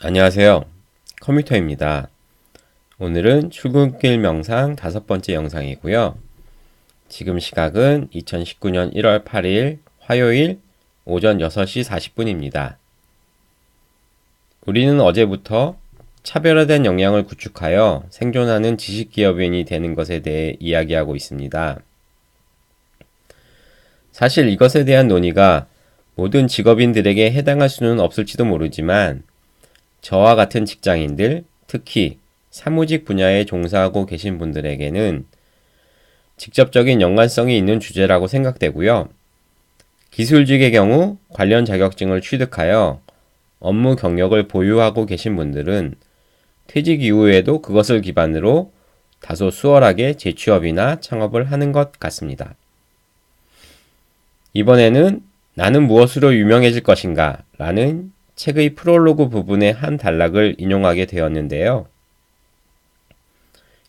안녕하세요. 컴퓨터입니다. 오늘은 출근길 명상 5번째 영상이고요. 지금 시각은 2019년 1월 8일 화요일 오전 6시 40분입니다. 우리는 어제부터 차별화된 역량을 구축하여 생존하는 지식기업인이 되는 것에 대해 이야기하고 있습니다. 사실 이것에 대한 논의가 모든 직업인들에게 해당할 수는 없을지도 모르지만 저와 같은 직장인들, 특히 사무직 분야에 종사하고 계신 분들에게는 직접적인 연관성이 있는 주제라고 생각되고요. 기술직의 경우 관련 자격증을 취득하여 업무 경력을 보유하고 계신 분들은 퇴직 이후에도 그것을 기반으로 다소 수월하게 재취업이나 창업을 하는 것 같습니다. 이번에는 나는 무엇으로 유명해질 것인가 라는 책의 프롤로그 부분의 한 단락을 인용하게 되었는데요.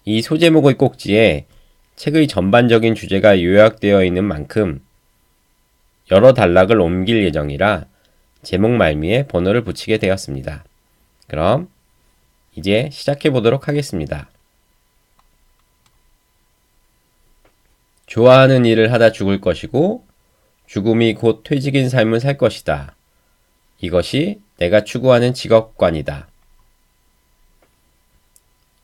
이 소제목의 꼭지에 책의 전반적인 주제가 요약되어 있는 만큼 여러 단락을 옮길 예정이라 제목 말미에 번호를 붙이게 되었습니다. 그럼 이제 시작해 보도록 하겠습니다. 좋아하는 일을 하다 죽을 것이고 죽음이 곧 퇴직인 삶을 살 것이다. 이것이 내가 추구하는 직업관이다.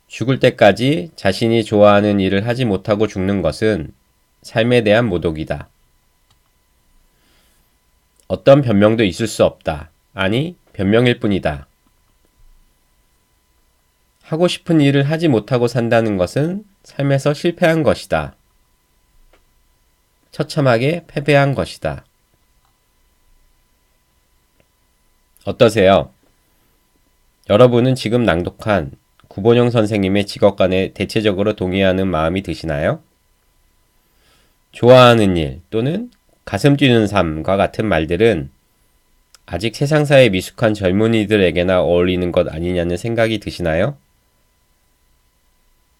죽을 때까지 자신이 좋아하는 일을 하지 못하고 죽는 것은 삶에 대한 모독이다. 어떤 변명도 있을 수 없다. 아니, 변명일 뿐이다. 하고 싶은 일을 하지 못하고 산다는 것은 삶에서 실패한 것이다. 처참하게 패배한 것이다. 어떠세요? 여러분은 지금 낭독한 구본영 선생님의 직업관에 대체적으로 동의하는 마음이 드시나요? 좋아하는 일 또는 가슴 뛰는 삶과 같은 말들은 아직 세상사에 미숙한 젊은이들에게나 어울리는 것 아니냐는 생각이 드시나요?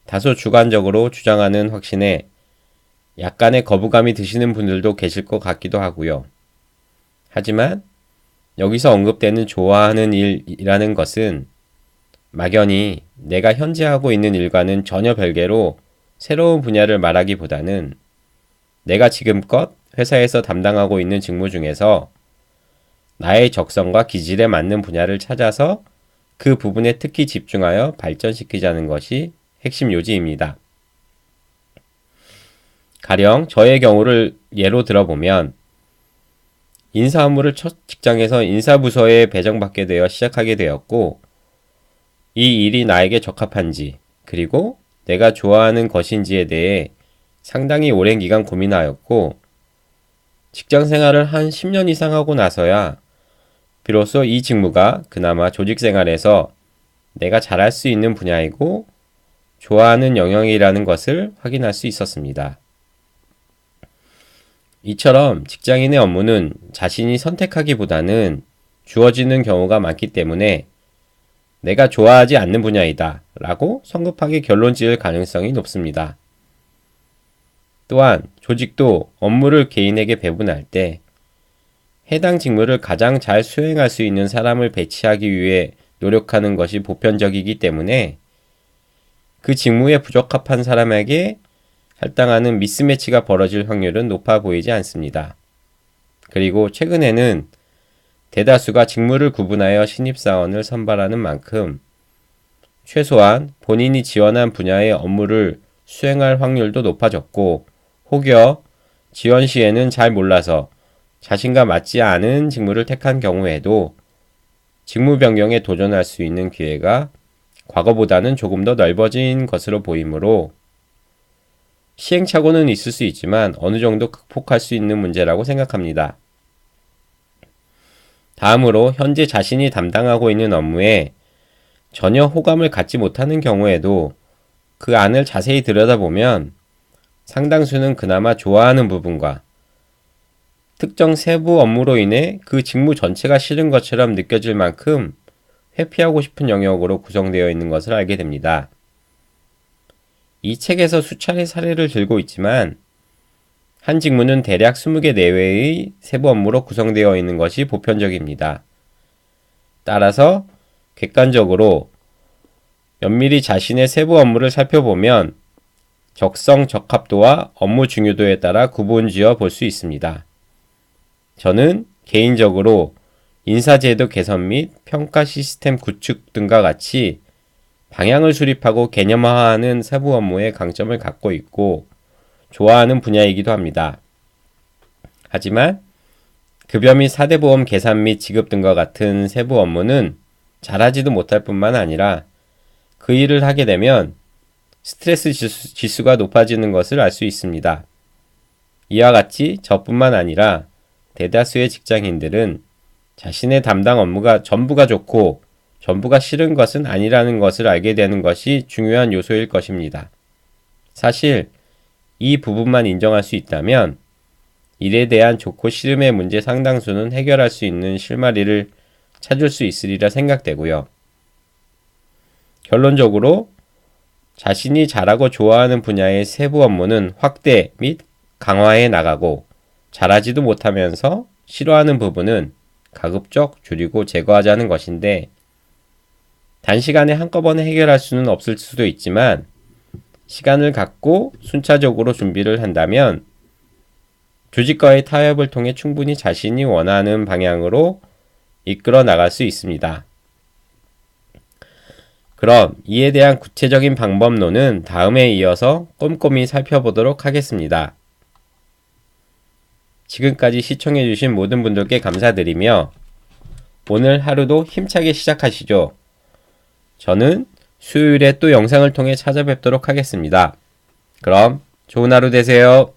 다소 주관적으로 주장하는 확신에 약간의 거부감이 드시는 분들도 계실 것 같기도 하고요. 하지만 여기서 언급되는 좋아하는 일이라는 것은 막연히 내가 현재 하고 있는 일과는 전혀 별개로 새로운 분야를 말하기보다는 내가 지금껏 회사에서 담당하고 있는 직무 중에서 나의 적성과 기질에 맞는 분야를 찾아서 그 부분에 특히 집중하여 발전시키자는 것이 핵심 요지입니다. 가령 저의 경우를 예로 들어보면 인사 업무를 첫 직장에서 인사부서에 배정받게 되어 시작하게 되었고 이 일이 나에게 적합한지 그리고 내가 좋아하는 것인지에 대해 상당히 오랜 기간 고민하였고 직장 생활을 한 10년 이상 하고 나서야 비로소 이 직무가 그나마 조직 생활에서 내가 잘할 수 있는 분야이고 좋아하는 영역이라는 것을 확인할 수 있었습니다. 이처럼 직장인의 업무는 자신이 선택하기보다는 주어지는 경우가 많기 때문에 내가 좋아하지 않는 분야이다 라고 성급하게 결론 지을 가능성이 높습니다. 또한 조직도 업무를 개인에게 배분할 때 해당 직무를 가장 잘 수행할 수 있는 사람을 배치하기 위해 노력하는 것이 보편적이기 때문에 그 직무에 부적합한 사람에게 할당하는 미스매치가 벌어질 확률은 높아 보이지 않습니다. 그리고 최근에는 대다수가 직무를 구분하여 신입사원을 선발하는 만큼 최소한 본인이 지원한 분야의 업무를 수행할 확률도 높아졌고 혹여 지원 시에는 잘 몰라서 자신과 맞지 않은 직무를 택한 경우에도 직무 변경에 도전할 수 있는 기회가 과거보다는 조금 더 넓어진 것으로 보이므로 시행착오는 있을 수 있지만 어느 정도 극복할 수 있는 문제라고 생각합니다. 다음으로 현재 자신이 담당하고 있는 업무에 전혀 호감을 갖지 못하는 경우에도 그 안을 자세히 들여다보면 상당수는 그나마 좋아하는 부분과 특정 세부 업무로 인해 그 직무 전체가 싫은 것처럼 느껴질 만큼 회피하고 싶은 영역으로 구성되어 있는 것을 알게 됩니다. 이 책에서 수차례 사례를 들고 있지만 한 직무는 대략 20개 내외의 세부 업무로 구성되어 있는 것이 보편적입니다. 따라서 객관적으로 면밀히 자신의 세부 업무를 살펴보면 적성, 적합도와 업무 중요도에 따라 구분지어 볼 수 있습니다. 저는 개인적으로 인사제도 개선 및 평가 시스템 구축 등과 같이 방향을 수립하고 개념화하는 세부 업무에 강점을 갖고 있고 좋아하는 분야이기도 합니다. 하지만 급여 및 사대보험 계산 및 지급 등과 같은 세부 업무는 잘하지도 못할 뿐만 아니라 그 일을 하게 되면 스트레스 지수가 높아지는 것을 알 수 있습니다. 이와 같이 저뿐만 아니라 대다수의 직장인들은 자신의 담당 업무가 전부가 좋고 전부가 싫은 것은 아니라는 것을 알게 되는 것이 중요한 요소일 것입니다. 사실 이 부분만 인정할 수 있다면 일에 대한 좋고 싫음의 문제 상당수는 해결할 수 있는 실마리를 찾을 수 있으리라 생각되고요. 결론적으로 자신이 잘하고 좋아하는 분야의 세부 업무는 확대 및 강화해 나가고 잘하지도 못하면서 싫어하는 부분은 가급적 줄이고 제거하자는 것인데 단시간에 한꺼번에 해결할 수는 없을 수도 있지만 시간을 갖고 순차적으로 준비를 한다면 조직과의 타협을 통해 충분히 자신이 원하는 방향으로 이끌어 나갈 수 있습니다. 그럼 이에 대한 구체적인 방법론은 다음에 이어서 꼼꼼히 살펴보도록 하겠습니다. 지금까지 시청해주신 모든 분들께 감사드리며 오늘 하루도 힘차게 시작하시죠. 저는 수요일에 또 영상을 통해 찾아뵙도록 하겠습니다. 그럼 좋은 하루 되세요.